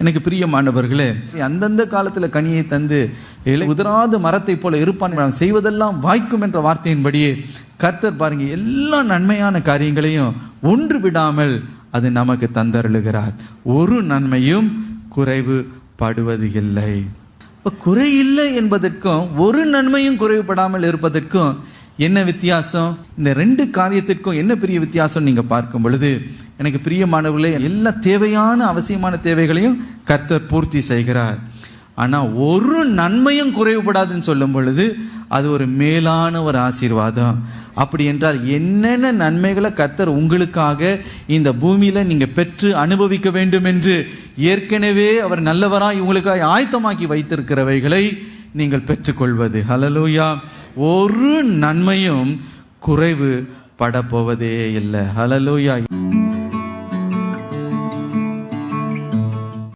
எனக்கு பிரியமானவர்களே, அந்தந்த காலத்துல கனியை தந்து உதிராத மரத்தை போல இருப்பான், செய்வதெல்லாம் வாய்க்கும் என்ற வார்த்தையின்படியே கர்த்தர் பாருங்க எல்லா நன்மையான காரியங்களையும் ஒன்று விடாமல் அது நமக்கு தந்தருளுகிறார். ஒரு நன்மையும் குறைவு படுவது இல்லை. குறை இல்லை என்பதற்கும் ஒரு நன்மையும் குறைவுபடாமல் இருப்பதற்கும் என்ன வித்தியாசம்? இந்த ரெண்டு காரியத்திற்கும் என்ன பெரிய வித்தியாசம் நீங்க பார்க்கும் பொழுது, எனக்கு பிரியமானவர்களே, எல்லா தேவையான அவசியமான தேவைகளையும் கர்த்தர் பூர்த்தி செய்கிறார். ஆனா ஒரு நன்மையும் குறைவுபடாதுன்னு சொல்லும் பொழுது அது ஒரு மேலான ஒரு ஆசீர்வாதம். அப்படி என்றால் என்னென்ன நன்மைகளை கர்த்தர் உங்களுக்காக இந்த பூமியில நீங்க பெற்று அனுபவிக்க வேண்டும் என்று ஏற்கனவே அவர் நல்லவராய் உங்களுக்காக ஆயத்தமாக்கி வைத்திருக்கிறவைகளை நீங்கள் பெற்றுக்கொள்வது. ஹல்லேலூயா. ஒரு நன்மையும் குறைவு பட போவதே இல்லை. ஹல்லேலூயா.